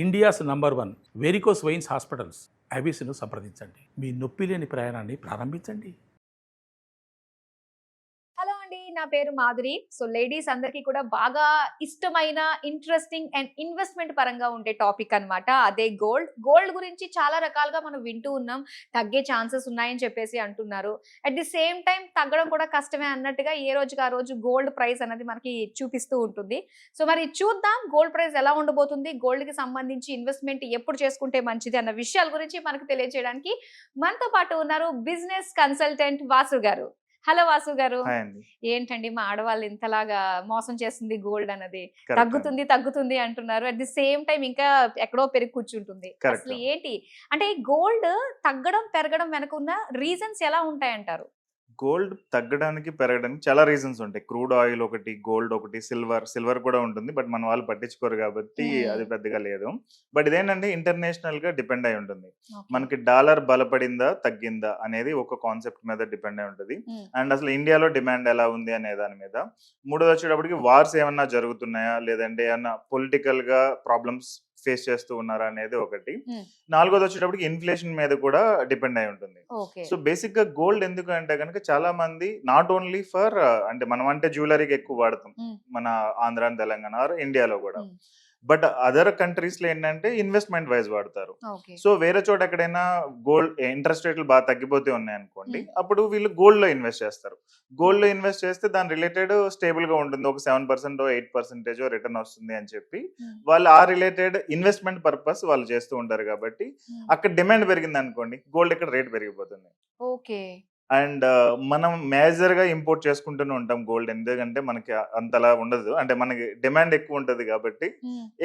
India's number 1 varicose veins hospitals ఐబీసీను సంప్రదించండి. మీ నొప్పి లేని ప్రయాణాన్ని ప్రారంభించండి. హలో అండి, నా పేరు మాధురి. సో లేడీస్ అందరికీ కూడా బాగా ఇష్టమైన, ఇంట్రెస్టింగ్ అండ్ ఇన్వెస్ట్మెంట్ పరంగా ఉండే టాపిక్ అన్నమాట. అదే గోల్డ్. గోల్డ్ గురించి చాలా రకాలుగా మనం వింటూ ఉన్నాం. తగ్గే ఛాన్సెస్ ఉన్నాయని చెప్పేసి అంటున్నారు. అట్ ది సేమ్ టైం తగ్గడం కూడా కష్టమే అన్నట్టుగా ఏ రోజుకి ఆ రోజు గోల్డ్ ప్రైస్ అనేది మనకి చూపిస్తూ ఉంటుంది. సో మరి చూద్దాం గోల్డ్ ప్రైస్ ఎలా ఉండబోతుంది, గోల్డ్ కి సంబంధించి ఇన్వెస్ట్మెంట్ ఎప్పుడు చేసుకుంటే మంచిది అన్న విషయాల గురించి మనకు తెలియజేయడానికి మనతో పాటు ఉన్నారు బిజినెస్ కన్సల్టెంట్ వాసు గారు. హలో వాసు గారు. హాయ్ అండి. ఏంటండి మా ఆడవాళ్ళు ఇంతలాగా మోసం చేస్తుంది గోల్డ్ అన్నది? కరెక్ట్ అండి. తగ్గుతుంది తగ్గుతుంది అంటున్నారు. అట్ ది సేమ్ టైం ఇంకా ఎక్కడో పెరిగి కూర్చుంటుంది. కరెక్ట్. అసలు ఏంటి అంటే ఈ గోల్డ్ తగ్గడం పెరగడం వెనక ఉన్న రీజన్స్ ఎలా ఉంటాయంటారు? గోల్డ్ తగ్గడానికి పెరగడానికి చాలా రీజన్స్ ఉంటాయి. క్రూడ్ ఆయిల్ ఒకటి, గోల్డ్ ఒకటి, సిల్వర్ కూడా ఉంటుంది. బట్ మన వాళ్ళు పట్టించుకోరు కాబట్టి అది పెద్దగా లేదు. బట్ ఇదేంటంటే ఇంటర్నేషనల్ గా డిపెండ్ అయి ఉంటుంది. మనకి డాలర్ బలపడిందా తగ్గిందా అనేది ఒక కాన్సెప్ట్ మీద డిపెండ్ అయి ఉంటుంది. అండ్ అసలు ఇండియాలో డిమాండ్ ఎలా ఉంది అనే దాని మీద. మూడోది వచ్చేటప్పటికి వార్స్ ఏమన్నా జరుగుతున్నాయా, లేదంటే ఏమన్నా పొలిటికల్ గా ప్రాబ్లమ్స్ ఫేస్ చేస్తూ ఉన్నారా అనేది ఒకటి. నాలుగోది వచ్చేటప్పటికి ఇన్ఫ్లేషన్ మీద కూడా డిపెండ్ అయి ఉంటుంది. సో బేసిక్ గా గోల్డ్ ఎందుకు అంటే కనుక చాలా మంది నాట్ ఓన్లీ ఫర్ అంటే మనం అంటే జ్యువెలరీకి ఎక్కువ వాడతాం మన ఆంధ్ర, తెలంగాణ ఆర్ ఇండియాలో కూడా. బట్ అదర్ కంట్రీస్ లో ఏంటంటే ఇన్వెస్ట్మెంట్ వైజ్ వాడతారు. సో వేరే చోట ఎక్కడైనా గోల్డ్ ఇంట్రెస్ట్ రేట్లు బాగా తగ్గిపోతే ఉన్నాయనుకోండి, అప్పుడు వీళ్ళు గోల్డ్ లో ఇన్వెస్ట్ చేస్తారు. గోల్డ్ లో ఇన్వెస్ట్ చేస్తే దాని రిలేటెడ్ స్టేబుల్ గా ఉంటుంది, ఒక 7% 8% రిటర్న్ వస్తుంది అని చెప్పి వాళ్ళు ఆ రిలేటెడ్ ఇన్వెస్ట్మెంట్ పర్పస్ వాళ్ళు చేస్తూ ఉంటారు. కాబట్టి అక్కడ డిమాండ్ పెరిగింది అనుకోండి, గోల్డ్ ఇక్కడ రేట్ పెరిగిపోతుంది. ఓకే. అండ్ మనం మేజర్ గా ఇంపోర్ట్ చేసుకుంటూనే ఉంటాం గోల్డ్, ఎందుకంటే మనకి అంతలా ఉండదు, అంటే మనకి డిమాండ్ ఎక్కువ ఉంటది కాబట్టి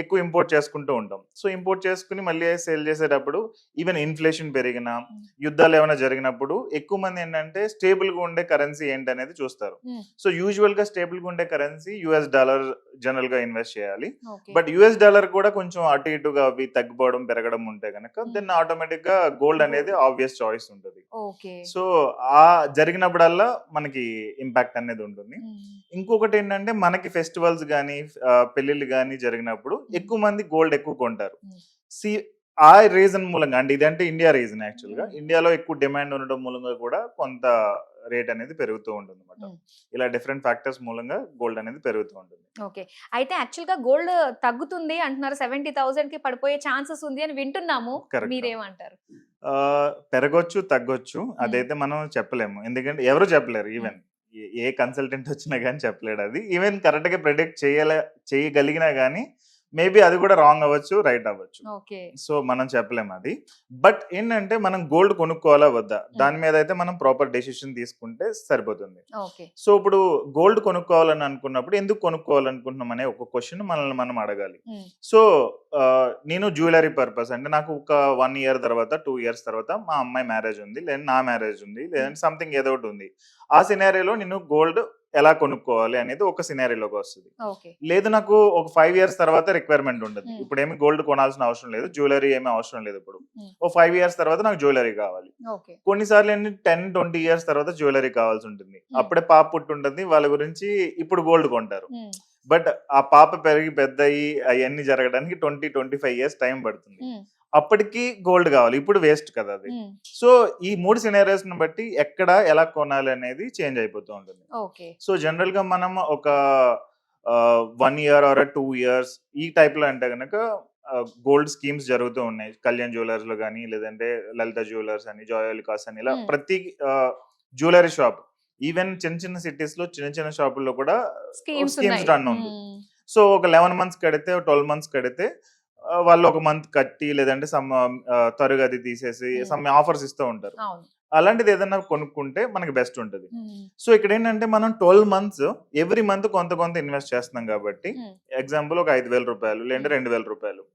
ఎక్కువ ఇంపోర్ట్ చేసుకుంటూ ఉంటాం. సో ఇంపోర్ట్ చేసుకుని మళ్ళీ సేల్ చేసేటప్పుడు ఈవెన్ ఇన్ఫ్లేషన్ పెరిగినా, యుద్ధాలు ఏమైనా జరిగినప్పుడు ఎక్కువ మంది ఏంటంటే స్టేబుల్ గా ఉండే కరెన్సీ ఏంటి అనేది చూస్తారు. సో యూజువల్ గా స్టేబుల్ గా ఉండే కరెన్సీ యుఎస్ డాలర్ జనరల్ గా ఇన్వెస్ట్ చేయాలి. బట్ యుఎస్ డాలర్ కూడా కొంచెం అటు ఇటుగా అవి తగ్గిపోవడం పెరగడం ఉంటే కనుక దెన్ ఆటోమేటిక్ గా గోల్డ్ అనేది ఆబ్వియస్ చాయిస్ ఉంటుంది. సో ఆ జరిగినప్పుడల్లా మనకి ఇంపాక్ట్ అనేది ఉంటుంది. ఇంకొకటి ఏంటంటే మనకి ఫెస్టివల్స్ కానీ పెళ్లిళ్ళు కానీ జరిగినప్పుడు ఎక్కువ మంది గోల్డ్ ఎక్కువ కొంటారు. ఆ రీజన్ మూలంగా, అంటే ఇదంటే ఇండియా రీజన్, యాక్చువల్ గా ఇండియాలో ఎక్కువ డిమాండ్ ఉండడం మూలంగా కూడా కొంత రేట్ అనేది పెరుగుతూ ఉంటుంది అనమాట. ఇలా డిఫరెంట్ ఫ్యాక్టర్స్ మూలంగా గోల్డ్ అనేది పెరుగుతూ ఉంటుంది. ఓకే. అయితే యాక్చువల్ గా గోల్డ్ తగ్గుతుంది అంటున్నారు, 70,000 కి పడిపోయే ఛాన్సెస్ ఉంది అని వింటున్నాము. మీరేమంటారు? పెరగొచ్చు, తగ్గొచ్చు, అదైతే మనం చెప్పలేము. ఎందుకంటే ఎవరు చెప్పలేరు. ఈవెన్ ఏ కన్సల్టెంట్ వచ్చినా కానీ చెప్పలేడు అది. ఈవెన్ కరెక్ట్ గా ప్రెడిక్ట్ చేయగలిగినా గానీ మేబీ అది కూడా రాంగ్ అవ్వచ్చు, రైట్ అవ్వచ్చు. సో మనం చెప్పలేము అది. బట్ ఏంటంటే మనం గోల్డ్ కొనుక్కోవాలా వద్దా, దాని మీద అయితే మనం ప్రాపర్ డెసిషన్ తీసుకుంటే సరిపోతుంది. సో ఇప్పుడు గోల్డ్ కొనుక్కోవాలని అనుకున్నప్పుడు ఎందుకు కొనుక్కోవాలనుకుంటున్నాం అనే ఒక క్వశ్చన్ మనల్ని మనం అడగాలి. సో నేను జ్యువెలరీ పర్పస్ అంటే నాకు ఒక 1 year తర్వాత 2 years తర్వాత మా అమ్మాయి మ్యారేజ్ ఉంది, లేదంటే నా మ్యారేజ్ ఉంది, లేదంటే సంథింగ్ ఏదో ఒకటి ఉంది. ఆ సినారియోలో నేను గోల్డ్ ఎలా కొనుక్కోవాలి అనేది ఒక సినారియోలోకి వస్తుంది. లేదు నాకు ఒక 5 years తర్వాత రిక్వైర్మెంట్ ఉంటుంది, ఇప్పుడు ఏమి గోల్డ్ కొనాల్సిన అవసరం లేదు, జ్యువెలరీ ఏమీ అవసరం లేదు, ఇప్పుడు ఒక 5 years తర్వాత నాకు జ్యువెలరీ కావాలి. కొన్నిసార్లు 10-20 years తర్వాత జ్యువెలరీ కావాల్సి ఉంటుంది. అప్పుడే పాప పుట్టి ఉంటుంది, వాళ్ళ గురించి ఇప్పుడు గోల్డ్ కొంటారు. బట్ ఆ పాప పెరిగి పెద్ద అయ్యి అవన్నీ జరగడానికి 20-25 years టైం పడుతుంది. అప్పటికి గోల్డ్ కావాలి, ఇప్పుడు వేస్ట్ కదా అది. సో ఈ 3 సినారియోస్ ని బట్టి ఎక్కడ ఎలా కొనాలి అనేది చేంజ్ అయిపోతూ ఉంటుంది. సో జనరల్ గా మనం ఒక 1 year or 2 years ఈ టైప్ లో అంటే కనుక గోల్డ్ స్కీమ్స్ జరుగుతూ ఉన్నాయి. కళ్యాణ్ జ్యువెలర్స్ లో కానీ, లేదంటే లలిత జ్యువెలర్స్ అని, జాయలికాస్ అని, ఇలా ప్రతి జ్యువెలరీ షాప్, ఈవెన్ చిన్న చిన్న సిటీస్ లో చిన్న చిన్న షాపుల్లో కూడా స్కీమ్స్ రన్ ఉంది. సో ఒక 11 months కడితే, 12 months కడితే వాళ్ళు ఒక మంత్ కట్టి, లేదంటే సమ్ తరుగది తీసేసి సమ్ ఆఫర్స్ ఇస్తూ ఉంటారు. అలాంటిది ఏదైనా కొనుక్కుంటే మనకి బెస్ట్ ఉంటుంది. సో ఇక్కడ ఏంటంటే మనం 12 months ఎవ్రీ మంత్ కొంత కొంత ఇన్వెస్ట్ చేస్తున్నాం కాబట్టి, ఎగ్జాంపుల్ ఒక 5,000 రూపాయలు లేదంటే 2,000 రూపాయలు.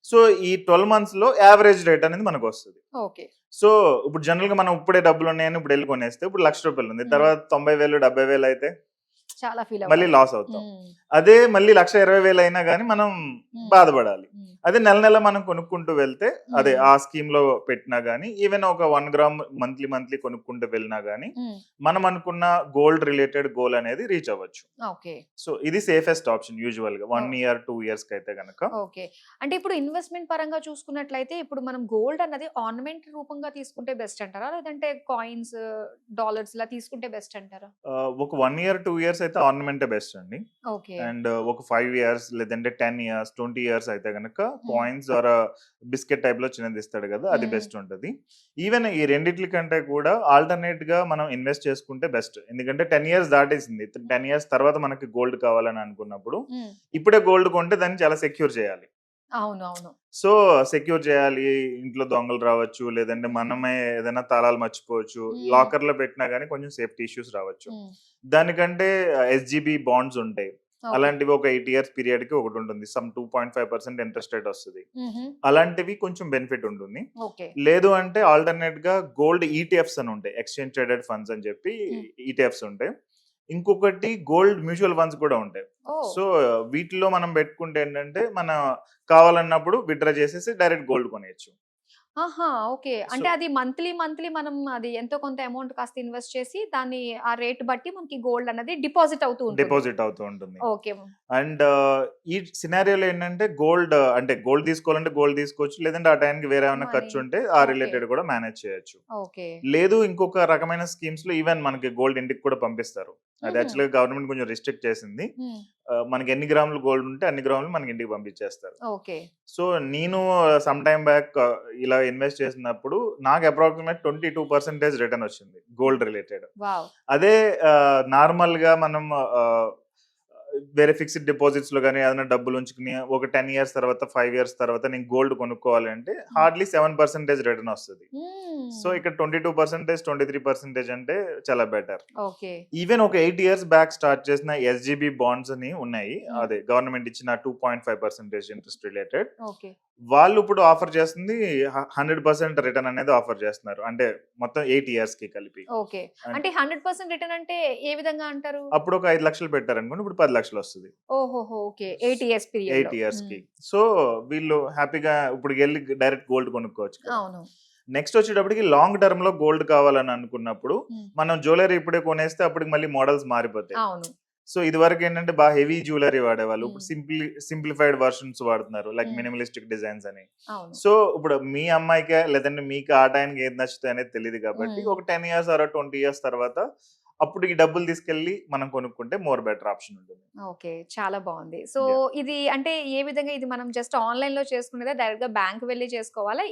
సో ఈ 12 months లో యావరేజ్ రేట్ అనేది మనకు వస్తుంది. సో ఇప్పుడు జనరల్ గా మనం ఇప్పుడే డబ్బులు ఉన్నాయని ఇప్పుడు వెళ్ళి కొనేస్తే ఇప్పుడు 1,00,000 రూపాయలు ఉంది, తర్వాత 90,000 70,000 అయితే చాలా ఫీల్ మళ్ళీ లాస్ అవుతాం. అదే మళ్ళీ 1,20,000 అయినా కానీ మనం బాధపడాలి. అదే నెల నెల మనం కొనుక్కుంటూ వెళ్తే అదే ఆ స్కీమ్ లో పెట్టినా గానీ ఈవెన్ ఒక 1 గ్రామ్ మంత్లీ కొనుక్కుంటూ వెళ్ళినా గానీ మనం అనుకున్న గోల్డ్ రిలేటెడ్ గోల్ అనేది రీచ్ అవ్వచ్చు. ఓకే. సో ఇది సేఫెస్ట్ ఆప్షన్ యూజువల్ గా 1 ఇయర్ 2 ఇయర్స్ కి అయితే గనక. ఓకే. అంటే ఇప్పుడు ఇన్వెస్ట్మెంట్ పరంగా చూసుకున్నట్లయితే ఇప్పుడు మనం గోల్డ్ అన్నది ఆర్నమెంట్ రూపంగా తీసుకుంటే బెస్ట్ అంటారా, లేదంటే కాయిన్స్ డాలర్స్ ఇలా తీసుకుంటే బెస్ట్ అంటారా? ఒక 1 ఇయర్ 2 ఇయర్స్ అయితే ఆర్నమెంటే బెస్ట్ అండి. ఓకే. అండ్ ఒక 5 ఇయర్స్ లేదంటే 10 ఇయర్స్ 20 ఇయర్స్ అయితే గనక కాయిన్స్ ఆర్ బిస్కెట్ టైప్ లో చిన్నది ఇస్తాడు కదా, అది బెస్ట్ ఉంటది. ఈవెన్ ఈ రెండిట్ల కంటే కూడా ఆల్టర్నేట్ గా మనం ఇన్వెస్ట్ చేసుకుంటే బెస్ట్. ఎందుకంటే 10 ఇయర్స్ దాటేసింది, 10 ఇయర్స్ తర్వాత మనకి గోల్డ్ కావాలని అనుకున్నప్పుడు ఇప్పుడే గోల్డ్ కొంటే దాన్ని చాలా సెక్యూర్ చేయాలి. అవునవును. సో సెక్యూర్ చేయాలి, ఇంట్లో దొంగలు రావచ్చు, లేదంటే మనమే ఏదైనా తాళాలు మర్చిపోవచ్చు, లాకర్ లో పెట్టినా గానీ కొంచెం సేఫ్టీ ఇష్యూస్ రావచ్చు. దానికంటే SGB బాండ్స్ ఉంటాయి, అలాంటివి ఒక 8 ఇయర్స్ పీరియడ్ కి ఒకటి ఉంటుంది, సమ్ 2.5% ఇంట్రెస్ట్ రేట్ వస్తుంది. అలాంటివి కొంచెం బెనిఫిట్ ఉంటుంది. లేదు అంటే ఆల్టర్నేట్ గా గోల్డ్ ETFs అని ఉంటాయి, ఎక్స్చేంజ్ ట్రేడెడ్ ఫండ్స్ అని చెప్పి ETFs ఉంటాయి. ఇంకొకటి గోల్డ్ మ్యూచువల్ ఫండ్స్ కూడా ఉంటాయి. సో వీటిలో మనం పెట్టుకుంటే ఏంటంటే మన కావాలన్నప్పుడు విత్డ్రా చేసేసి డైరెక్ట్ గోల్డ్ కొనేయచ్చు. ఆహా! ఓకే. అంటే అది మంత్లీ మనం అది ఎంతో కొంత అమౌంట్ కాస్త ఇన్వెస్ట్ చేసి దాన్ని ఆ రేట్ బట్టి మనకి గోల్డ్ అన్నది డిపాజిట్ అవుతూ ఉంటుంది. ఓకే. అండ్ ఈ సినారియోలో ఏంటంటే గోల్డ్ అంటే గోల్డ్ తీసుకోవాలంటే గోల్డ్ తీసుకోవచ్చు, లేదంటే ఆ టైంకి వేరే ఏమైనా ఖర్చు ఉంటే ఆ రిలేటెడ్ కూడా మేనేజ్ చేయొచ్చు. ఓకే. లేదు ఇంకొక రకమైన స్కీమ్స్ లో ఈవెన్ మనకి గోల్డ్ ఇంటికి కూడా పంపిస్తారు. అది యాక్చువల్గా గవర్నమెంట్ కొంచెం రిస్ట్రిక్ట్ చేసింది. మనకి ఎన్ని గ్రాములు గోల్డ్ ఉంటే అన్ని గ్రాములు మనకి ఇంటికి పంపించేస్తారు. ఓకే. సో నేను సమ్ టైమ్ బ్యాక్ ఇలా ఇన్వెస్ట్ చేసినప్పుడు నాకు అప్రాక్సిమేట్ 22% రిటర్న్ వచ్చింది గోల్డ్ రిలేటెడ్. అదే నార్మల్ గా మనం వేరే ఫిక్స్డ్ డిపాజిట్స్ లో కానీ ఏదైనా డబ్బులు ఉంచుకుని ఒక 10 ఇయర్స్ తర్వాత 5 ఇయర్స్ తర్వాత నేను గోల్డ్ కొనుక్కోవాలి అంటే హార్డ్లీ 7% రిటర్న్ వస్తుంది. సో ఇక్కడ 22% 23% అంటే చాలా బెటర్. ఈవెన్ ఒక 8 ఇయర్స్ బ్యాక్ స్టార్ట్ చేసిన SGB బాండ్స్ అని ఉన్నాయి, అదే గవర్నమెంట్ ఇచ్చిన 2.5% ఇంట్రెస్ట్ రిలేటెడ్. వాళ్ళు ఇప్పుడు ఆఫర్ చేస్తుంది 100% రిటర్న్ అనేది ఆఫర్ చేస్తున్నారు, అంటే మొత్తం 8 ఇయర్స్ కి కలిపి. ఓకే. అంటే 100% రిటర్న్ అంటే ఏ విధంగా అంటారు? అప్పుడు ఒక 5 లక్షలు పెట్టారు అనుకోండి, ఇప్పుడు 10 లక్షలు వస్తుంది. ఓహోహో, ఓకే. 8 ఇయర్స్ పీరియడ్ 8 ఇయర్స్ కి. సో వీళ్ళు హ్యాపీగా ఇప్పుడు వెళ్ళి డైరెక్ట్ గోల్డ్ కొనుక్కోవచ్చు. అవును. నెక్స్ట్ వచ్చేటప్పటికి లాంగ్ టర్మ్ లో గోల్డ్ కావాలని అనుకున్నప్పుడు మనం జ్యువెలరీ ఇప్పుడే కొనేస్తే అప్పటికి మళ్ళీ మోడల్స్ మారిపోతాయి. అవును. సో ఇది వరకు ఏంటంటే బాగా హెవీ జ్యువెలరీ వాడేవాళ్ళు, ఇప్పుడు సింప్లిఫైడ్ వర్షన్స్ వాడుతున్నారు, లైక్ మినిమలిస్టిక్ డిజైన్స్ అని. సో ఇప్పుడు మీ అమ్మాయికే లేదంటే మీకు ఆ టైంకి ఏది నచ్చుతాయి అనేది తెలియదు కాబట్టి ఒక 10 ఇయర్స్ ఆర్ 20 ఇయర్స్ తర్వాత అప్పుడు ఈ డబ్బులు తీసుకెళ్లి మనం కొనుక్కుంటే మోర్ బెటర్ ఆప్షన్ ఉంటుంది. ఓకే, చాలా బాగుంది. సో ఇది అంటే ఏ విధంగా ఇది మనం జస్ట్ ఆన్లైన్ లో చేసుకునేదా, డైరెక్ట్ గా బ్యాంక్ వెళ్ళి చేసుకోవాలా,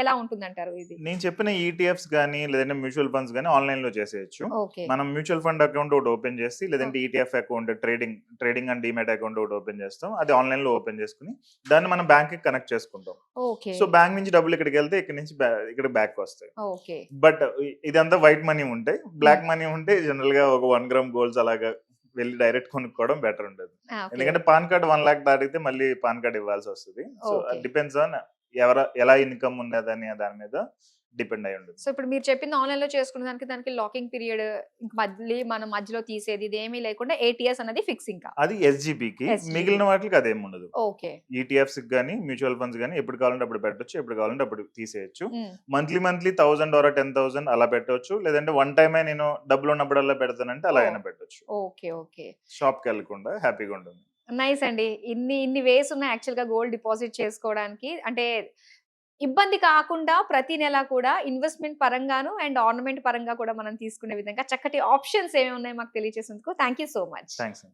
ఎలా ఉంటుంది అంటారు? ఇది నేను చెప్పిన ETFs కానీ లేదంటే మ్యూచువల్ ఫండ్స్ కానీ ఆన్లైన్ లో చేసేయచ్చు. మనం మ్యూచువల్ ఫండ్ అకౌంట్ ఒకటి ఓపెన్ చేసి లేదంటే ETF account trading and demat account ఒకటి ఓపెన్ చేస్తాం, అది ఆన్లైన్ లో ఓపెన్ చేసుకుని దాన్ని మనం బ్యాంక్ కి కనెక్ట్ చేసుకుంటాం. సో బ్యాంక్ నుంచి డబ్బులు ఇక్కడికి వెళ్తే ఇక్కడ నుంచి ఇక్కడ బ్యాక్ వస్తాయి. బట్ ఇదంతా వైట్ మనీ ఉంటాయి, బ్లాక్ మనీ ఉంటే జనరల్ గా ఒక 1 గ్రామ్ గోల్డ్ అలాగా వెళ్ళి డైరెక్ట్ కొనుక్కోవడం బెటర్ ఉంటుంది. ఎందుకంటే పాన్ కార్డ్ 1 లాక్ దాటితే మళ్ళీ పాన్ కార్డ్ ఇవ్వాల్సి వస్తుంది. సో డిపెండ్స్ ఆన్ ఎలా ఇన్కమ్ ఉన్నదని దాని మీద డిపెండ్ అయి ఉంటుంది. సో ఇప్పుడు మీరు చెప్పింది ఆన్లైన్ లో చేసుకునే దానికి లాకింగ్ పీరియడ్ మళ్ళీ మనం మధ్యలో తీసేది ఇదేమీ లేకుండా 8 ఇయర్స్ అనేది ఫిక్స్. ఇంకా అది SGB కి, మిగిలిన వాటికి అదేమి ఉండదు. ఓకే. ETFs కి కానీ మ్యూచువల్ ఫండ్స్ కానీ ఎప్పుడు కావాలంటే అప్పుడు పెట్టొచ్చు, ఎప్పుడు కావాలంటే అప్పుడు తీసేయచ్చు. మంత్లీ 1000 or 10,000 అలా పెట్టొచ్చు, లేదంటే వన్ టైమ్ నేను డబ్బులు ఉన్నప్పుడల్లా పెడతానంటే అలా అయినా పెట్టొచ్చు. ఓకే. షాప్ కి వెళ్ళకుండా హ్యాపీగా ఉంటుంది. నైస్ అండి. ఇన్ని వేస్ ఉన్నాయి యాక్చువల్ గా గోల్డ్ డిపాజిట్ చేసుకోవడానికి. అంటే ఇబ్బంది కాకుండా ప్రతి నెల కూడా ఇన్వెస్ట్మెంట్ పరంగాను అండ్ ఆర్నమెంట్ పరంగా కూడా మనం తీసుకునే విధంగా చక్కటి ఆప్షన్స్ ఏమి ఉన్నాయి మాకు తెలియజేసేందుకు thank you so much. Thanks.